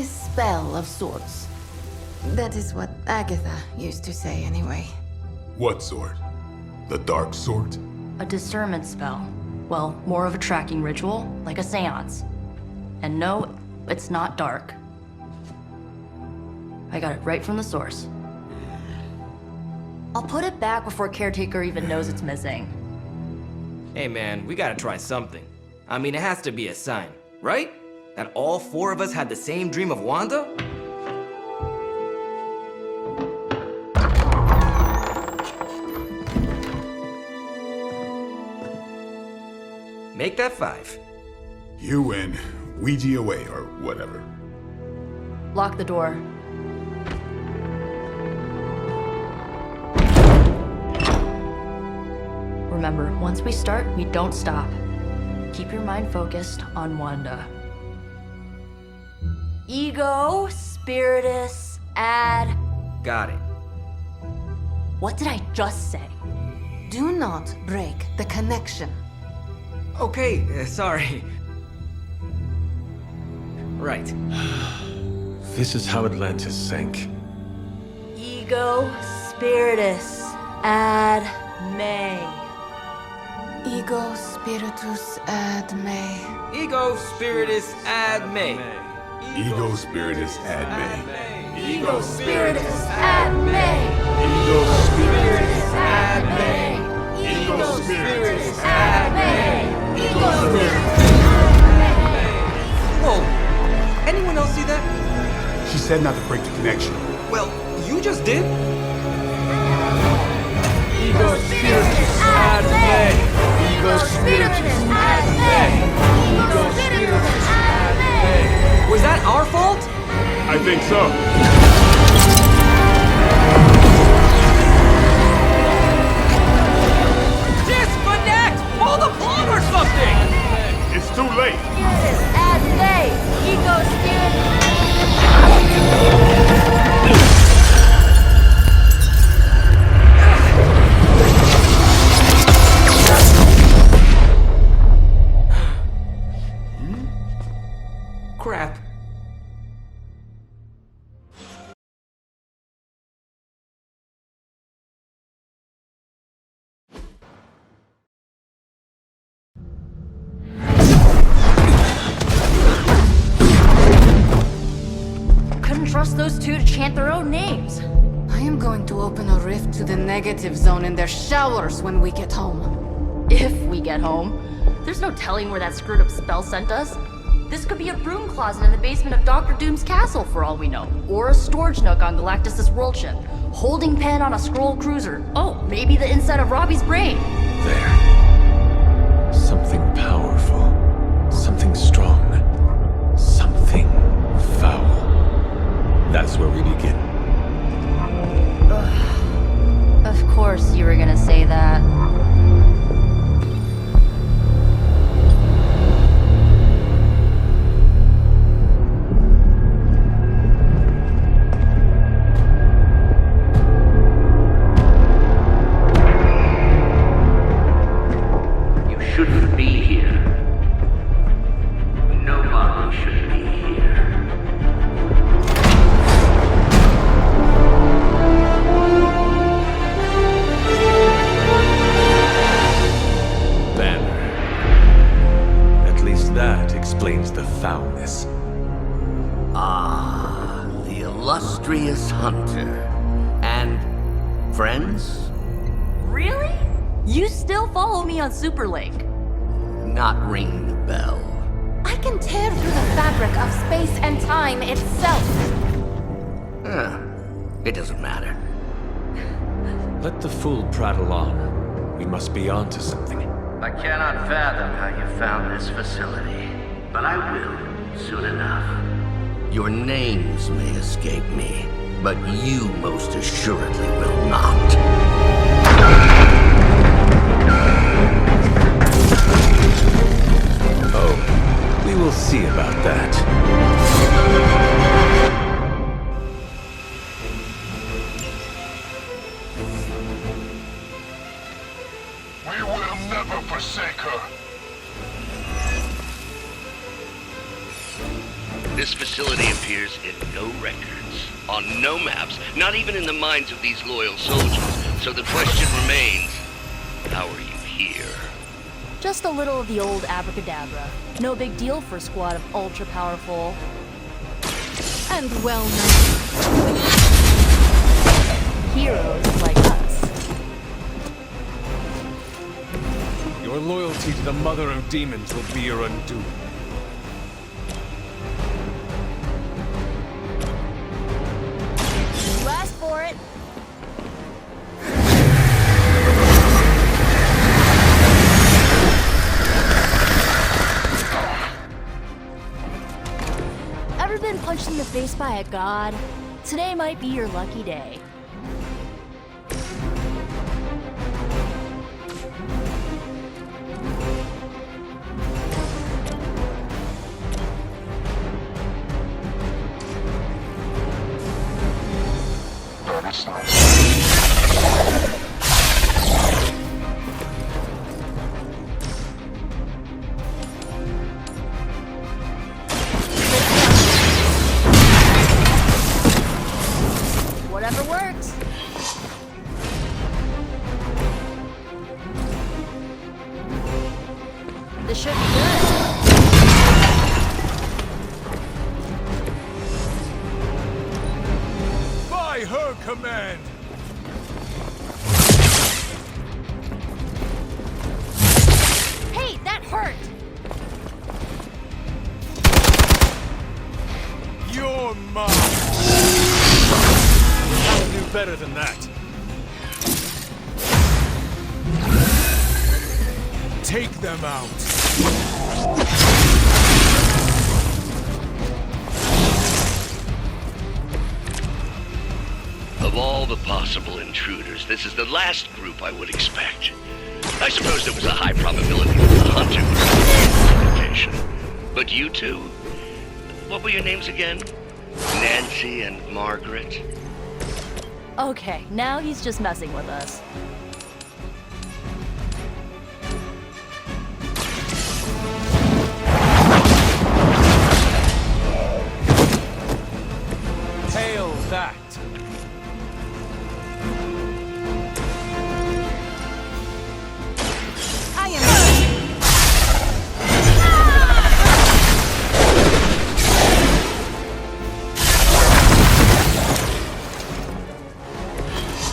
this spell of sorts. That is what Agatha used to say anyway. What sort? The dark sort? A discernment spell. Well, more of a tracking ritual, like a seance. And no, it's not dark. I got it right from the source. I'll put it back before Caretaker even knows it's missing. Hey man, we gotta try something. I mean, it has to be a sign, right? That all four of us had the same dream of Wanda? Make that 5. You win. Ouija away, or whatever. Lock the door. Remember, once we start, we don't stop. Keep your mind focused on Wanda. Ego, spiritus, add... Got it. What did I just say? Do not break the connection. Okay, sorry. Right. This is how Atlantis sank. Ego, spiritus, ad me. Ego spiritus ad me. Ego spiritus ad me. Ego spiritus ad me. Ego, spiritus, ad me. Ego spiritus ad me. Ego spiritus ad me. Ego, spiritus, Whoa! Anyone else see that? She said not to break the connection. Well, you just did. Ego, spiritus, ad me. Ego, spiritus, ad me. Ego, spiritus, ad me. Was that our fault? I think so. Disconnect! Pull the plug or something! It's too late. Spiritus, ad me. Ego, spiritus. Crap. Couldn't trust those two to chant their own names. I am going to open a rift to the negative zone in their showers when we get home. If we get home. There's no telling where that screwed up spell sent us. This could be a broom closet in the basement of Dr. Doom's castle for all we know. Or a storage nook on Galactus' world ship. Holding pen on a scroll cruiser. Oh, maybe the inside of Robbie's brain. There. Something powerful. Something strong. Something foul. That's where we begin. Of course you were gonna say that. Shouldn't be here. Nobody should be here. Banner. At least that explains the foulness. Ah, the illustrious hunter. And friends? Really? You still follow me on Superlink? Not ring the bell. I can tear through the fabric of space and time itself. It doesn't matter. Let the fool prattle on. We must be onto something. I cannot fathom how you found this facility, but I will soon enough. Your names may escape me, but you most assuredly will not. Oh, we will see about that. We will never forsake her. This facility facility appears in no records, on no maps, not even in the minds of these loyal soldiers. So the question remains, how are you here? Just a little of the old abracadabra. No big deal for a squad of ultra-powerful... And well-known heroes like us. Your loyalty to the Mother of Demons will be your undoing. You asked for it. Ever been punched in the face by a god? Today might be your lucky day. Whatever works. This should be good. By her command! Hey, that hurt! You're mine! I'll do better than that. Take them out. Of all the possible intruders, this is the last group I would expect. I suppose there was a high probability that the hunter would be location. But you two? What were your names again? Nancy and Margaret? Okay, now he's just messing with us. Hail that! I am...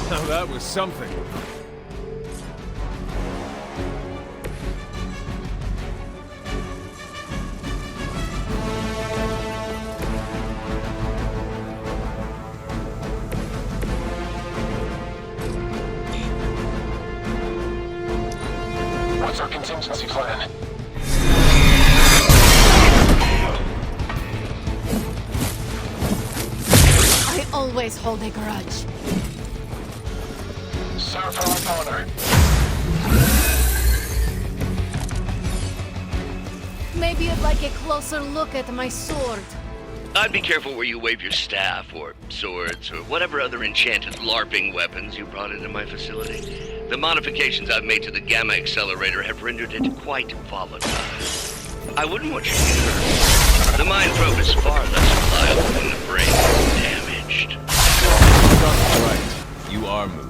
Now that was something. What's our contingency plan? I always hold a grudge. Serve her with honor. Maybe you'd like a closer look at my sword. I'd be careful where you wave your staff, or swords, or whatever other enchanted LARPing weapons you brought into my facility. The modifications I've made to the gamma accelerator have rendered it quite volatile. I wouldn't want you to get hurt. The mind probe is far less reliable when the brain is damaged. That's right. You are moving.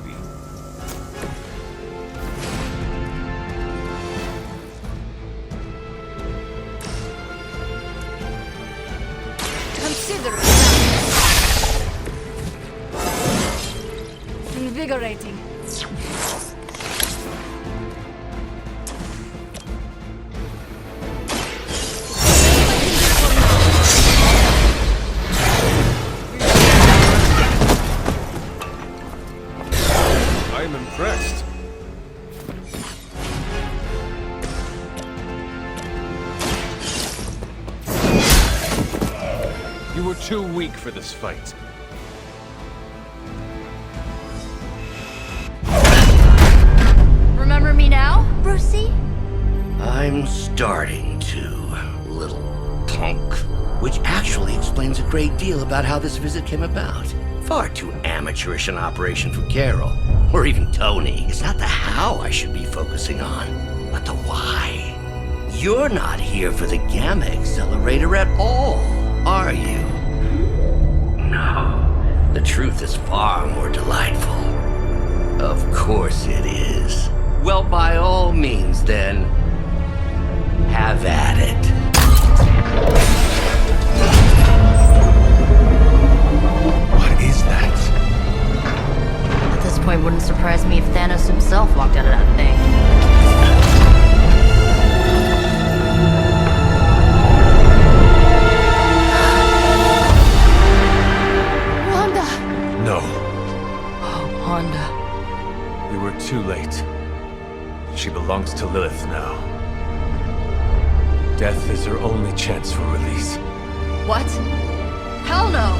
Consider it. Invigorating. I'm impressed. You were too weak for this fight. Remember me now, Brucey? I'm starting to, little punk. Which actually explains a great deal about how this visit came about. Far too amateurish an operation for Carol, or even Tony. It's not the how I should be focusing on, but the why. You're not here for the gamma accelerator at all. Are you? No. The truth is far more delightful. Of course it is. Well, by all means, then, have at it. What is that? At this point, wouldn't surprise me if Thanos himself walked out of that thing. No. Oh, Wanda. We were too late. She belongs to Lilith now. Death is her only chance for release. What? Hell no!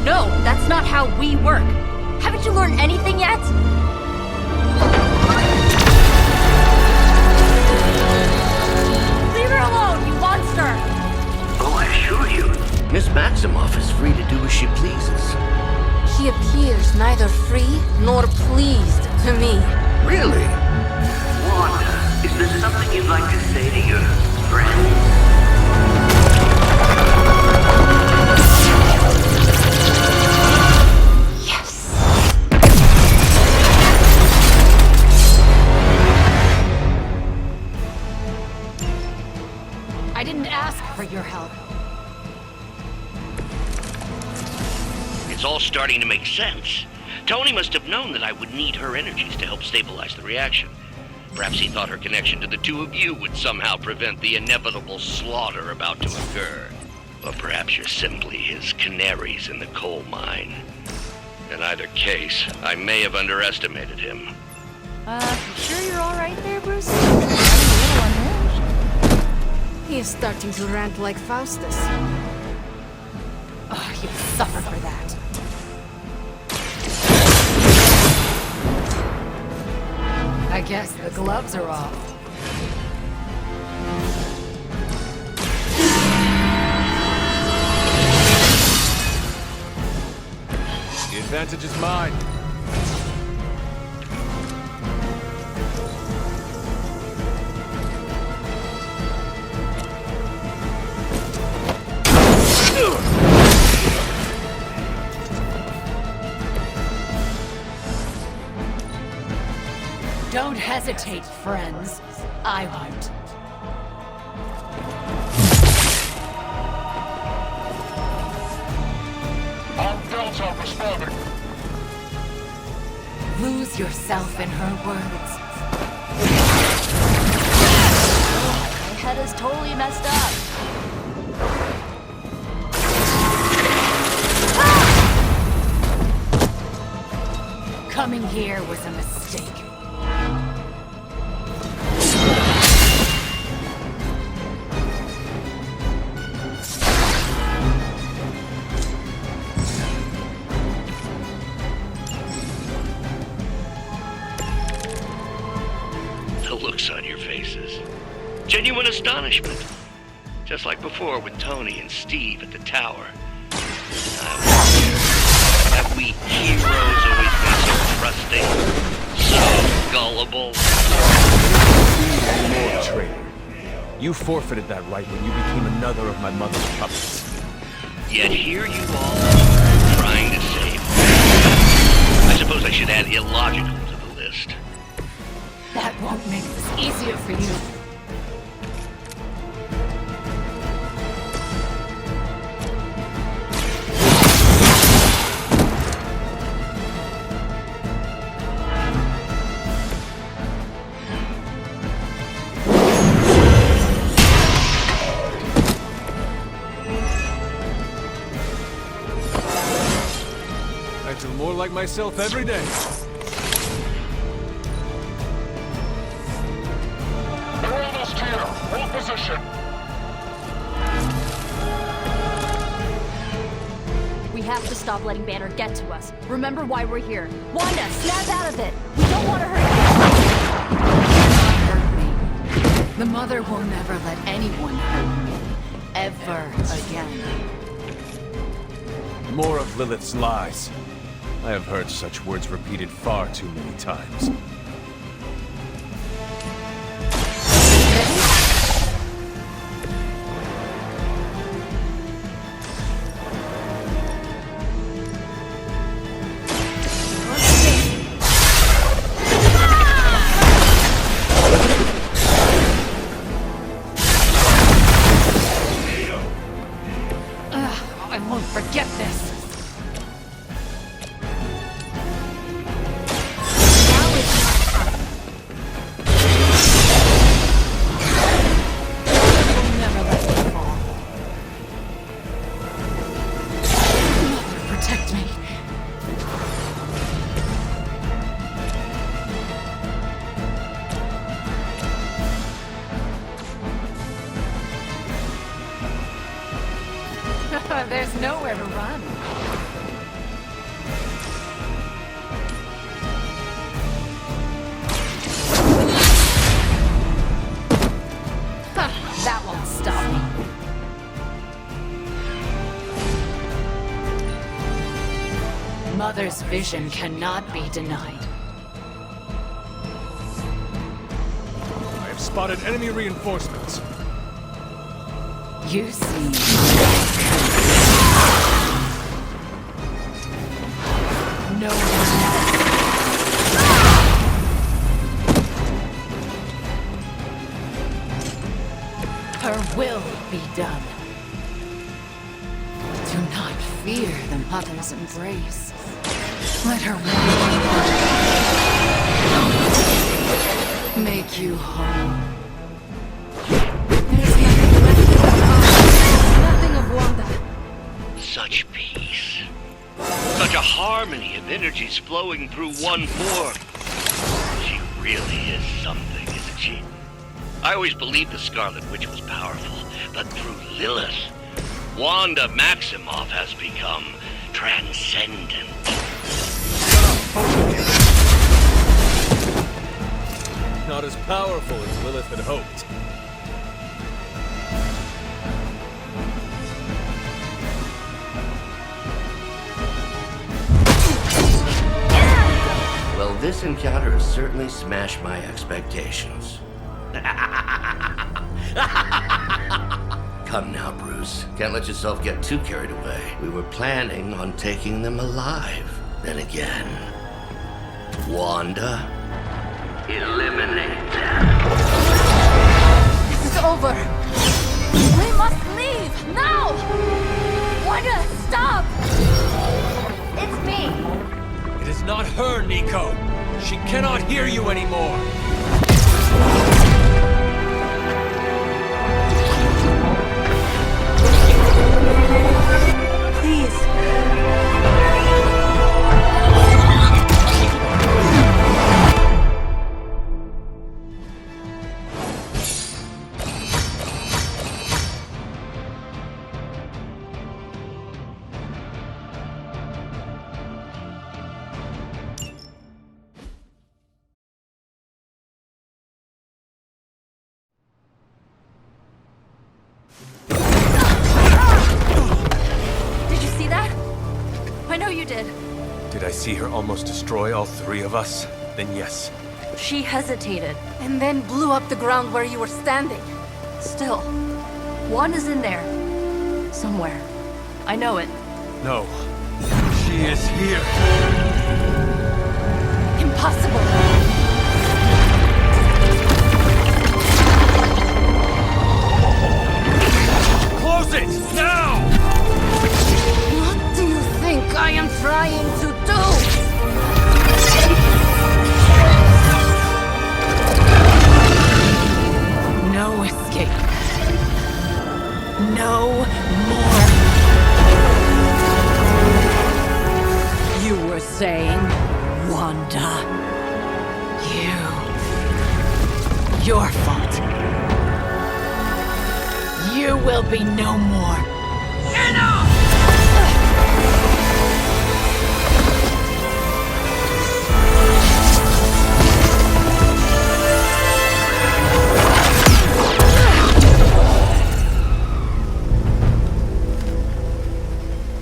No, that's not how we work. Haven't you learned anything yet? Leave her alone, you monster! Oh, I assure you, Miss Maximoff is free to do as she pleases. He appears neither free nor pleased to me. Really? Wanda, is there something you'd like to say to your friend? Yes! I didn't ask for your help. It's all starting to make sense. Tony must have known that I would need her energies to help stabilize the reaction. Perhaps he thought her connection to the two of you would somehow prevent the inevitable slaughter about to occur. Or perhaps you're simply his canaries in the coal mine. In either case, I may have underestimated him. You sure you're alright there, Bruce? I'm a little unhinged. He is starting to rant like Faustus. Oh, you suffer for that. I guess the gloves are off. The advantage is mine. Don't hesitate, friends. I won't. Our Delta responding. Lose yourself in her words. My head is totally messed up. Coming here was a mistake. The looks on your faces. Genuine astonishment. Just like before with Tony and Steve at the tower. I wonder, have we heroes always been so trusting? So gullible? More traitor. You forfeited that right when you became another of my mother's puppets. Yet here you all trying to save me. I suppose I should add illogical to the list. That won't make this easier for you. I feel more like myself every day. They're almost here. Hold position. We have to stop letting Banner get to us. Remember why we're here. Wanda, snap out of it! We don't want to hurt Hurt me. The mother will never let anyone hurt me. Ever again. More of Lilith's lies. I have heard such words repeated far too many times. this. There's nowhere to run. That won't stop me. Mother's vision cannot be denied. I have spotted enemy reinforcements. You see. No one Her will be done. Do not fear the mother's embrace. Let her will make you whole. There's nothing of Wanda. Such peace. Such a harmony of energies flowing through one form. She really is something, isn't she? I always believed the Scarlet Witch was powerful, but through Lilith, Wanda Maximoff has become transcendent. Not as powerful as Lilith had hoped. Well, this encounter has certainly smashed my expectations. Come now, Bruce. Can't let yourself get too carried away. We were planning on taking them alive. Then again, Wanda, eliminate them. This is over. We must leave! Now! Wanda, stop! It's me! It is not her, Nico. She cannot hear you anymore. Please. Did I see her almost destroy all three of us? Then yes. She hesitated. And then blew up the ground where you were standing. Still, Wanda's in there. Somewhere. I know it. No. She is here. Impossible. Close it! Now! What do you think I am trying to do? No escape. No more. You were saying, Wanda. Your fault. You will be no more. Enough!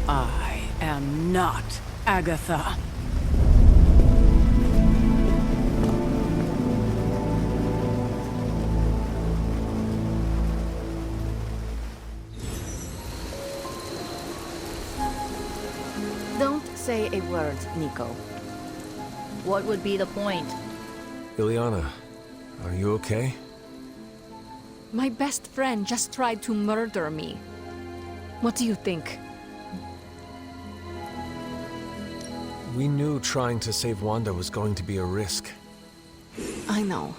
I am not Agatha. Don't say a word, Nico. What would be the point? Ileana, are you okay? My best friend just tried to murder me. What do you think? We knew trying to save Wanda was going to be a risk. I know.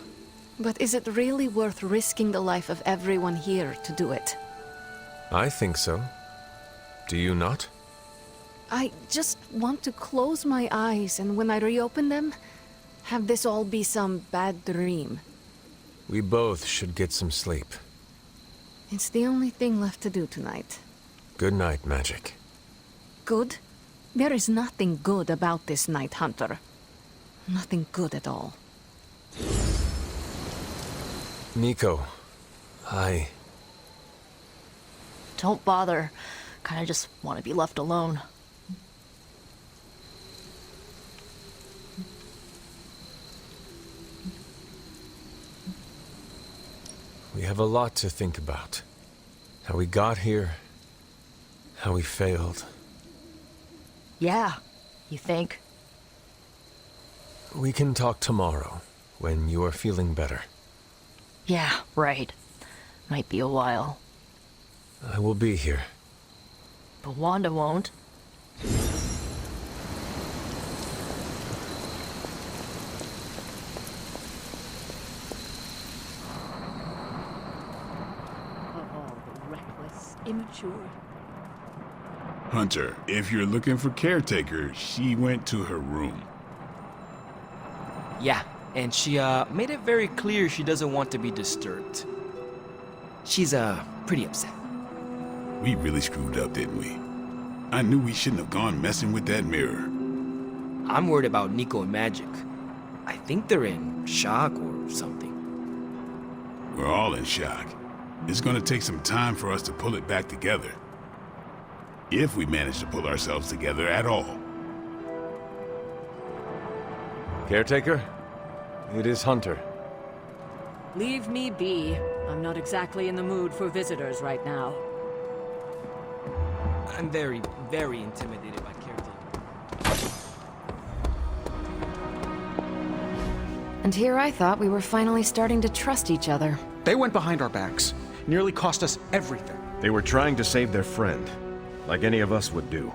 But is it really worth risking the life of everyone here to do it? I think so. Do you not? I just want to close my eyes, and when I reopen them, have this all be some bad dream. We both should get some sleep. It's the only thing left to do tonight. Good night, Magic. Good? There is nothing good about this night, Hunter. Nothing good at all. Nico, Don't bother. Kinda just want to be left alone. We have a lot to think about. How we got here, how we failed. Yeah, you think? We can talk tomorrow, when you are feeling better. Yeah, right. Might be a while. I will be here. But Wanda won't. Reckless, immature. Hunter, if you're looking for caretaker, she went to her room. Yeah, and she made it very clear she doesn't want to be disturbed. She's pretty upset. We really screwed up, didn't we? I knew we shouldn't have gone messing with that mirror. I'm worried about Nico and Magic. I think they're in shock or something. We're all in shock. It's gonna take some time for us to pull it back together. If we manage to pull ourselves together at all. Caretaker, it is Hunter. Leave me be. I'm not exactly in the mood for visitors right now. I'm very, very intimidated by Caretaker. And here I thought we were finally starting to trust each other. They went behind our backs. Nearly cost us everything. They were trying to save their friend, like any of us would do.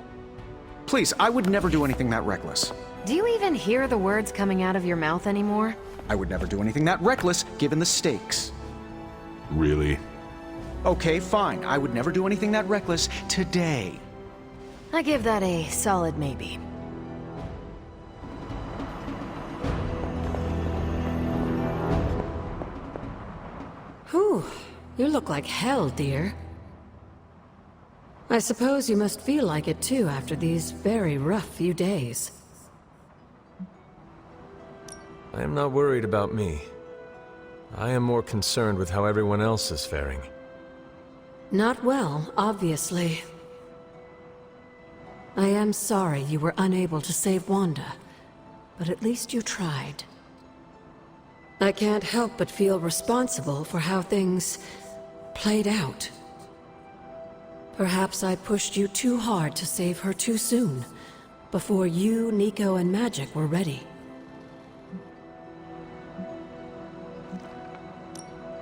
Please, I would never do anything that reckless. Do you even hear the words coming out of your mouth anymore? I would never do anything that reckless, given the stakes. Really? Okay, fine. I would never do anything that reckless today. I give that a solid maybe. Whew, you look like hell, dear. I suppose you must feel like it too after these very rough few days. I am not worried about me. I am more concerned with how everyone else is faring. Not well, obviously. I am sorry you were unable to save Wanda, but at least you tried. I can't help but feel responsible for how things played out. Perhaps I pushed you too hard to save her too soon, before you, Nico, and Magic were ready.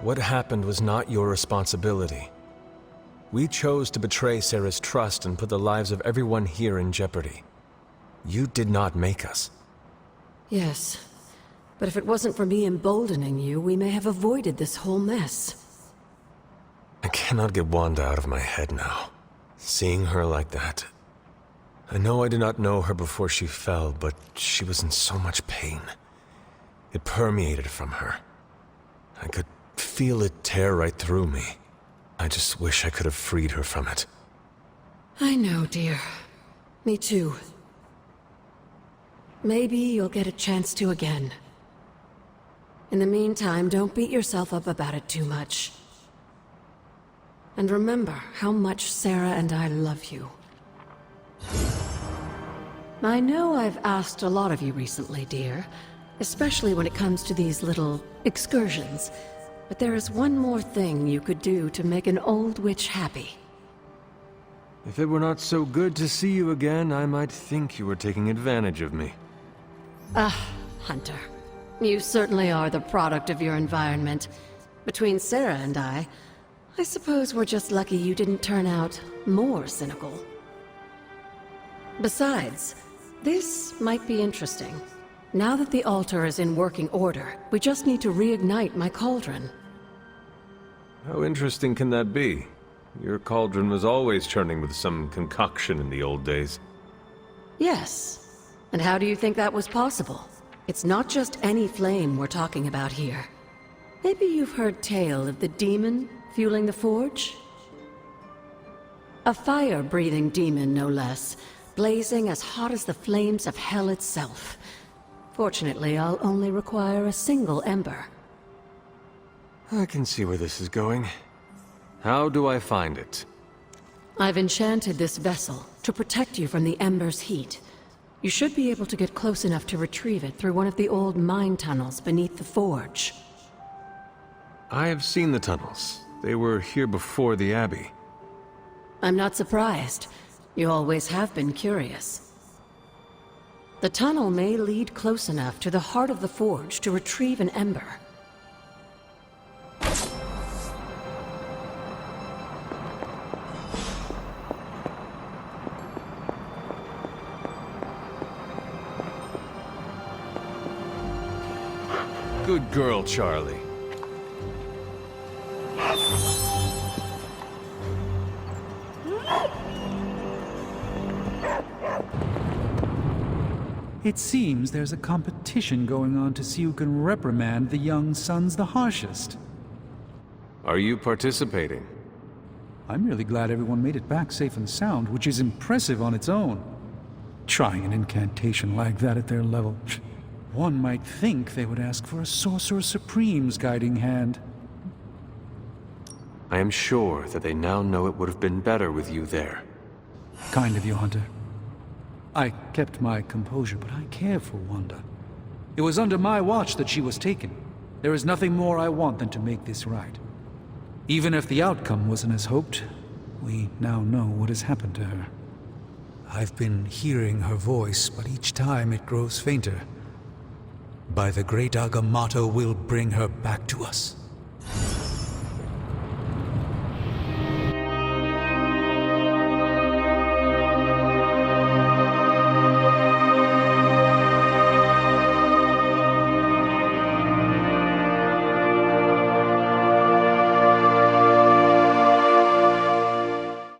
What happened was not your responsibility. We chose to betray Sarah's trust and put the lives of everyone here in jeopardy. You did not make us. Yes, but if it wasn't for me emboldening you, we may have avoided this whole mess. I cannot get Wanda out of my head now. Seeing her like that. I know I did not know her before she fell, but she was in so much pain. It permeated from her. I could feel it tear right through me. I just wish I could have freed her from it. I know, dear. Me too. Maybe you'll get a chance to again. In the meantime, don't beat yourself up about it too much. And remember how much Sarah and I love you. I know I've asked a lot of you recently, dear, especially when it comes to these little excursions. But there is one more thing you could do to make an old witch happy. If it were not so good to see you again, I might think you were taking advantage of me. Hunter. You certainly are the product of your environment. Between Sarah and I suppose we're just lucky you didn't turn out more cynical. Besides, This might be interesting. Now that the altar is in working order, we just need to reignite my cauldron. How interesting can that be? Your cauldron was always churning with some concoction in the old days. Yes. And how do you think that was possible? It's not just any flame we're talking about here. Maybe you've heard tale of the demon fueling the forge? A fire-breathing demon, no less, blazing as hot as the flames of hell itself. Fortunately, I'll only require a single ember. I can see where this is going. How do I find it? I've enchanted this vessel to protect you from the ember's heat. You should be able to get close enough to retrieve it through one of the old mine tunnels beneath the forge. I have seen the tunnels. They were here before the Abbey. I'm not surprised. You always have been curious. The tunnel may lead close enough to the heart of the forge to retrieve an ember. Good girl, Charlie. It seems there's a competition going on to see who can reprimand the young sons the harshest. Are you participating? I'm really glad everyone made it back safe and sound, which is impressive on its own. Trying an incantation like that at their level. One might think they would ask for a Sorcerer Supreme's guiding hand. I am sure that they now know it would have been better with you there. Kind of you, Hunter. I kept my composure, but I care for Wanda. It was under my watch that she was taken. There is nothing more I want than to make this right. Even if the outcome wasn't as hoped, we now know what has happened to her. I've been hearing her voice, but each time it grows fainter. By the great Agamotto, we'll bring her back to us.